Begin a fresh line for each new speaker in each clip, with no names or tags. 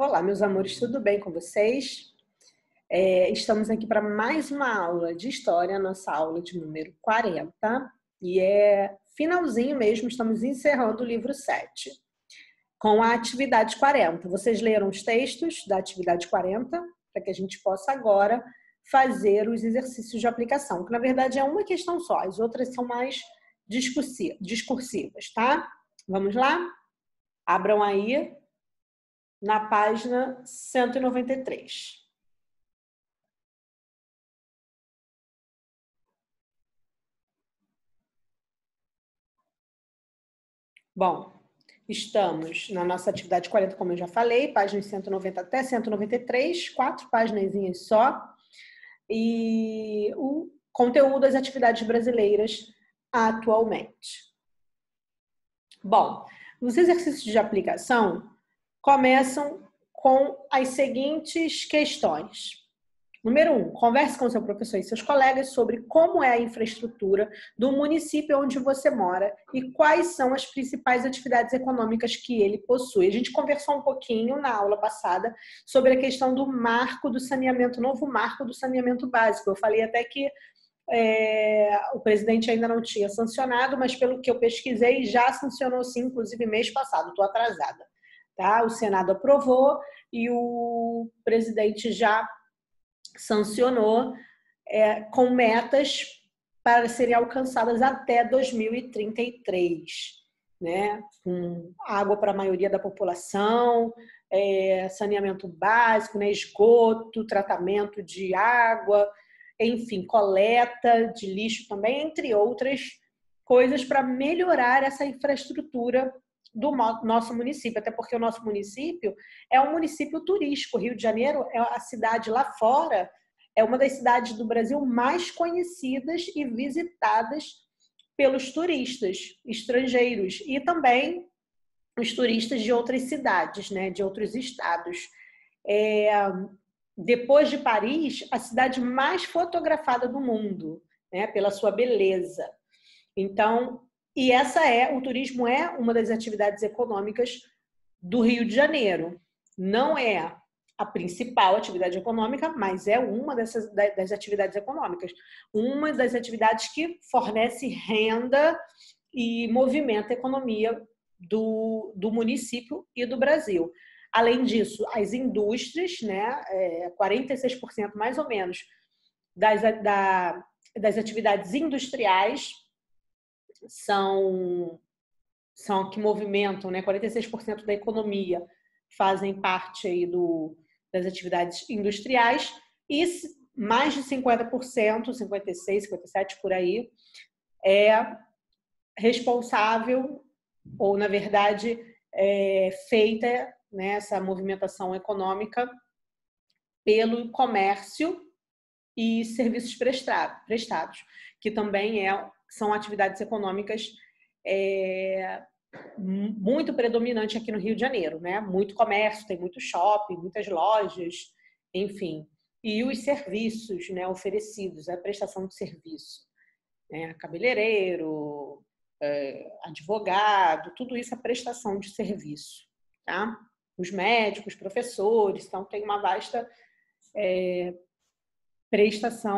Olá, meus amores, tudo bem com vocês? Estamos aqui para mais uma aula de história, nossa aula de número 40, e é finalzinho mesmo, estamos encerrando o livro 7, com a atividade 40. Vocês leram os textos da atividade 40, para que a gente possa agora fazer os exercícios de aplicação, que na verdade é uma questão só, as outras são mais discursivas, tá? Vamos lá? Abram aí na página 193. Bom, estamos na nossa atividade 40, como eu já falei, páginas 190 até 193, 4 páginas só, e o conteúdo das atividades brasileiras atualmente. Bom, os exercícios de aplicação começam com as seguintes questões. Número 1, converse com seu professor e seus colegas sobre como é a infraestrutura do município onde você mora e quais são as principais atividades econômicas que ele possui. A gente conversou um pouquinho na aula passada sobre a questão do marco do saneamento, novo marco do saneamento básico. Eu falei até que o presidente ainda não tinha sancionado, mas pelo que eu pesquisei, já sancionou sim, inclusive mês passado, estou atrasada. Tá? O Senado aprovou e o presidente já sancionou com metas para serem alcançadas até 2033, né? Com água para a maioria da população, saneamento básico, né? Esgoto, tratamento de água, enfim, coleta de lixo também, entre outras coisas para melhorar essa infraestrutura do nosso município, até porque o nosso município é um município turístico. Rio de Janeiro é a cidade lá fora, é uma das cidades do Brasil mais conhecidas e visitadas pelos turistas estrangeiros e também os turistas de outras cidades, né, de outros estados. Depois de Paris, a cidade mais fotografada do mundo, né, pela sua beleza. Então, o turismo é uma das atividades econômicas do Rio de Janeiro. Não é a principal atividade econômica, mas é uma das atividades econômicas. Uma das atividades que fornece renda e movimenta a economia do município e do Brasil. Além disso, as indústrias, né, 46% mais ou menos das atividades industriais são que movimentam, né, 46% da economia fazem parte aí das atividades industriais e mais de 50%, 56%, 57% por aí, é responsável ou, na verdade, feita, né, essa movimentação econômica pelo comércio e serviços prestados, que também são atividades econômicas muito predominante aqui no Rio de Janeiro, né? Muito comércio, tem muito shopping, muitas lojas, enfim. E os serviços, né, oferecidos, a prestação de serviço, né? Cabeleireiro, advogado, tudo isso é prestação de serviço, tá? Os médicos, professores, então tem uma vasta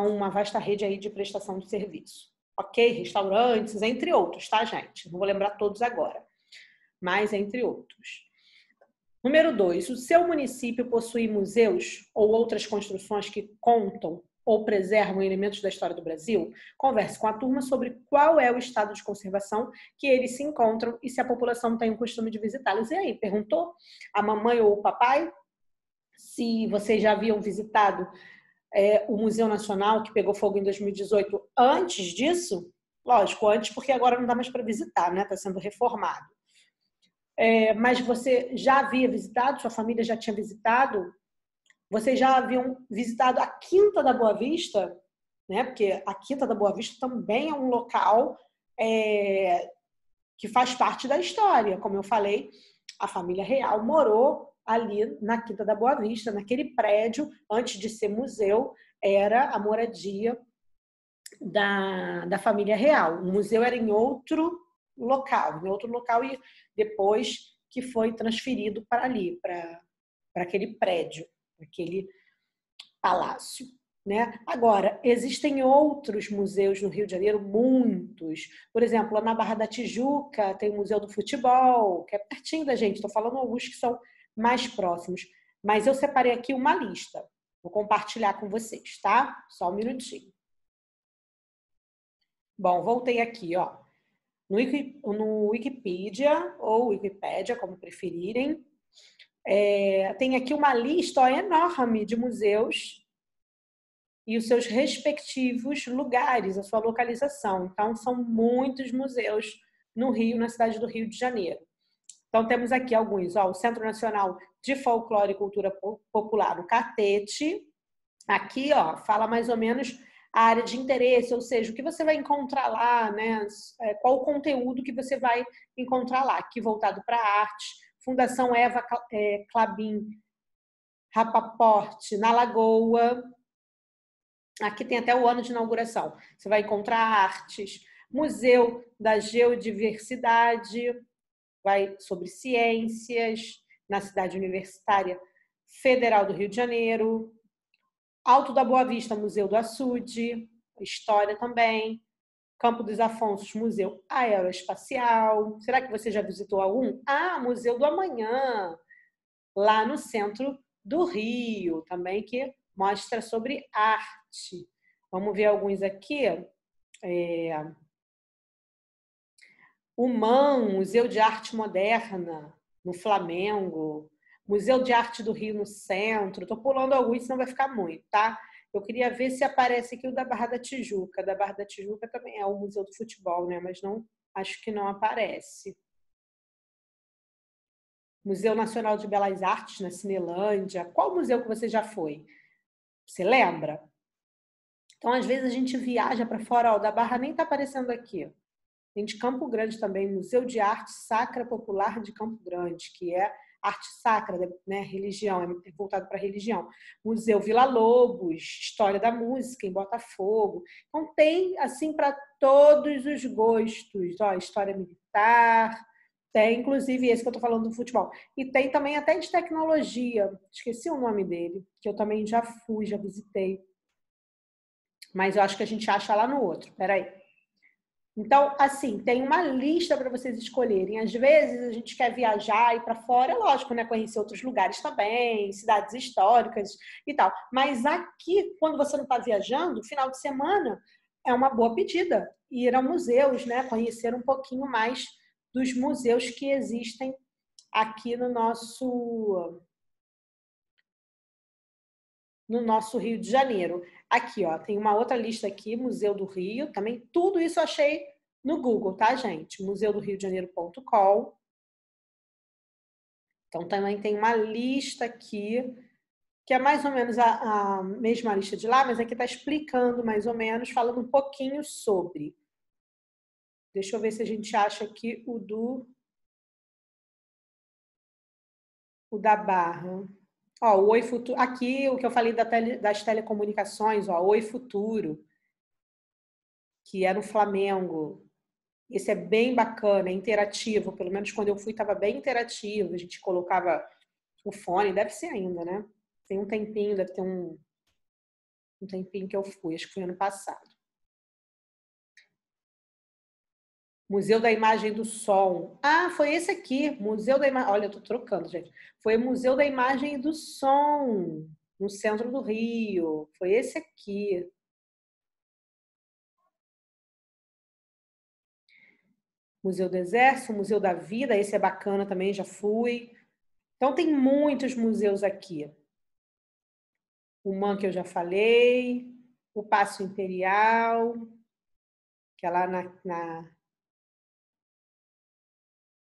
uma vasta rede aí de prestação de serviço. Ok? Restaurantes, entre outros, tá, gente? Não vou lembrar todos agora, mas entre outros. Número 2, o seu município possui museus ou outras construções que contam ou preservam elementos da história do Brasil? Converse com a turma sobre qual é o estado de conservação que eles se encontram e se a população tem o costume de visitá-los. E aí, perguntou a mamãe ou o papai se vocês já haviam visitado o Museu Nacional, que pegou fogo em 2018, antes disso? Lógico, antes, porque agora não dá mais para visitar, né? Está sendo reformado. Mas você já havia visitado? Sua família já tinha visitado? Vocês já haviam visitado a Quinta da Boa Vista? Né? Porque a Quinta da Boa Vista também é um local que faz parte da história. Como eu falei, a família real morou ali na Quinta da Boa Vista, naquele prédio, antes de ser museu, era a moradia da família real. O museu era em outro local e depois que foi transferido para ali, para aquele prédio, para aquele palácio, né? Agora, existem outros museus no Rio de Janeiro, muitos. Por exemplo, lá na Barra da Tijuca tem o Museu do Futebol, que é pertinho da gente. Estou falando alguns que são mais próximos. Mas eu separei aqui uma lista. Vou compartilhar com vocês, tá? Só um minutinho. Bom, voltei aqui, ó. No Wikipedia, ou Wikipédia, como preferirem, tem aqui uma lista enorme de museus e os seus respectivos lugares, a sua localização. Então, são muitos museus no Rio, na cidade do Rio de Janeiro. Então, temos aqui alguns. Ó, o Centro Nacional de Folclore e Cultura Popular, o Catete. Aqui, ó, fala mais ou menos a área de interesse, ou seja, o que você vai encontrar lá, né? Qual o conteúdo que você vai encontrar lá. Aqui, voltado para a arte. Fundação Eva Clabin Rapaport, na Lagoa. Aqui tem até o ano de inauguração. Você vai encontrar artes, Museu da Geodiversidade, vai sobre ciências, na cidade universitária Federal do Rio de Janeiro, Alto da Boa Vista, Museu do Açude, História também, Campo dos Afonsos, Museu Aeroespacial. Será que você já visitou algum? Ah, Museu do Amanhã, lá no centro do Rio, também que mostra sobre arte. Vamos ver alguns aqui. O MAM, Museu de Arte Moderna, no Flamengo. Museu de Arte do Rio, no centro. Estou pulando alguns, senão vai ficar muito, tá? Eu queria ver se aparece aqui o da Barra da Tijuca. Da Barra da Tijuca também é o Museu do Futebol, né? Mas não, acho que não aparece. Museu Nacional de Belas Artes, na Cinelândia. Qual museu que você já foi? Você lembra? Então, às vezes, a gente viaja para fora, ó, da Barra nem está aparecendo aqui. Tem de Campo Grande também, Museu de Arte Sacra Popular de Campo Grande, que é arte sacra, né? Religião, é voltado para religião. Museu Vila Lobos, História da Música em Botafogo. Então, tem, assim, para todos os gostos. Ó, História Militar, tem, inclusive, esse que eu estou falando do futebol. E tem também até de tecnologia. Esqueci o nome dele, que eu também já fui, já visitei. Mas eu acho que a gente acha lá no outro. Peraí. Então, assim, tem uma lista para vocês escolherem. Às vezes a gente quer viajar e ir para fora, é lógico, né? Conhecer outros lugares também, cidades históricas e tal. Mas aqui, quando você não está viajando, final de semana é uma boa pedida ir a museus, né? Conhecer um pouquinho mais dos museus que existem aqui no nosso Rio de Janeiro. Aqui, ó, tem uma outra lista aqui, Museu do Rio, também tudo isso eu achei no Google, tá, gente? museudoRioDeJaneiro.com. Então, também tem uma lista aqui, que é mais ou menos a mesma lista de lá, mas aqui está explicando mais ou menos, falando um pouquinho sobre. Deixa eu ver se a gente acha aqui o da Barra. Ó, o Oi Futuro. Aqui, o que eu falei das telecomunicações, ó, Oi Futuro, que é no Flamengo. Esse é bem bacana, é interativo. Pelo menos quando eu fui, estava bem interativo. A gente colocava o fone, deve ser ainda, né? Tem um tempinho, deve ter um tempinho que eu fui, acho que foi ano passado. Museu da Imagem e do Som. Ah, foi esse aqui, Museu da Imagem. Olha, eu tô trocando, gente. Foi o Museu da Imagem e do Som, no centro do Rio. Foi esse aqui. Museu do Exército, Museu da Vida, esse é bacana também, já fui. Então, tem muitos museus aqui. O MAN, que eu já falei, o Paço Imperial, que é lá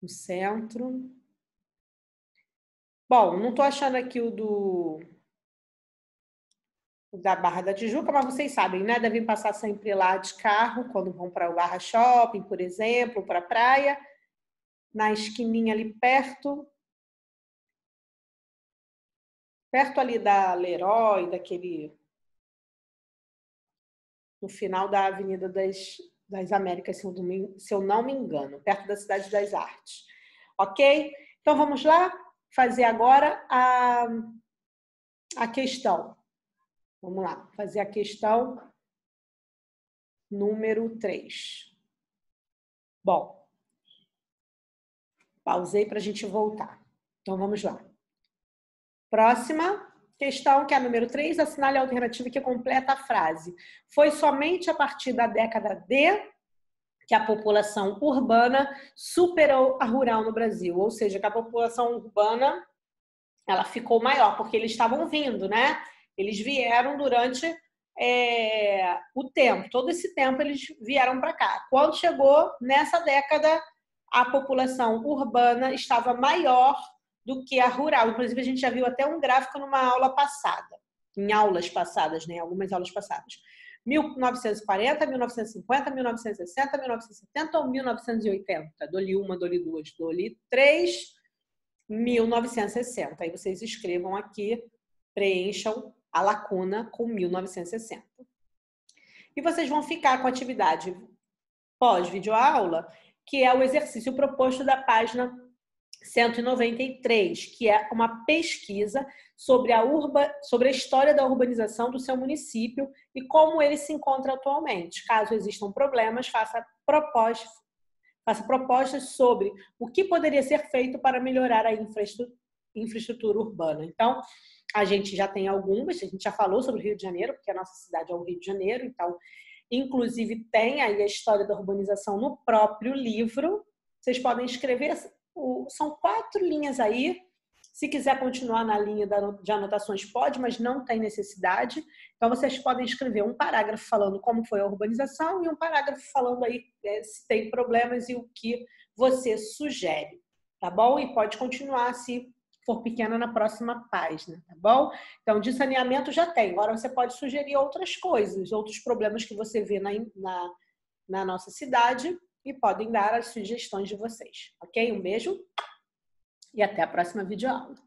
no centro. Bom, não estou achando aqui o da Barra da Tijuca, mas vocês sabem, né? Devem passar sempre lá de carro, quando vão para o Barra Shopping, por exemplo, para a praia. Na esquininha ali perto ali da Leroy, no final da Avenida das Américas, se eu não me engano, perto da Cidade das Artes. Ok? Então vamos lá? fazer agora a questão. Vamos lá, fazer a questão número 3. Bom, pausei para a gente voltar. Então, vamos lá. Próxima questão, que é a número 3, assinale a alternativa que completa a frase. Foi somente a partir da década D que a população urbana superou a rural no Brasil. Ou seja, que a população urbana ela ficou maior, porque eles estavam vindo, né? Eles vieram durante o tempo. Todo esse tempo eles vieram para cá. Quando chegou nessa década, a população urbana estava maior do que a rural. Inclusive, a gente já viu até um gráfico numa aula passada, em aulas passadas, né? Algumas aulas passadas. 1940, 1950, 1960, 1970 ou 1980? Dou-lhe uma, dou-lhe duas, dou-lhe três, 1960. Aí vocês escrevam aqui, preencham a lacuna com 1960. E vocês vão ficar com a atividade pós-videoaula, que é o exercício proposto da página 193, que é uma pesquisa sobre a história da urbanização do seu município e como ele se encontra atualmente. Caso existam problemas, faça propostas sobre o que poderia ser feito para melhorar a infraestrutura urbana. Então, a gente já tem algumas, a gente já falou sobre o Rio de Janeiro, porque a nossa cidade é o Rio de Janeiro, então, inclusive, tem aí a história da urbanização no próprio livro. Vocês podem escrever, são 4 linhas aí. Se quiser continuar na linha de anotações, pode, mas não tem necessidade. Então, vocês podem escrever um parágrafo falando como foi a urbanização e um parágrafo falando aí se tem problemas e o que você sugere, tá bom? E pode continuar se for pequena na próxima página, tá bom? Então, de saneamento já tem. Agora você pode sugerir outras coisas, outros problemas que você vê na nossa cidade e podem dar as sugestões de vocês, ok? Um beijo e até a próxima videoaula.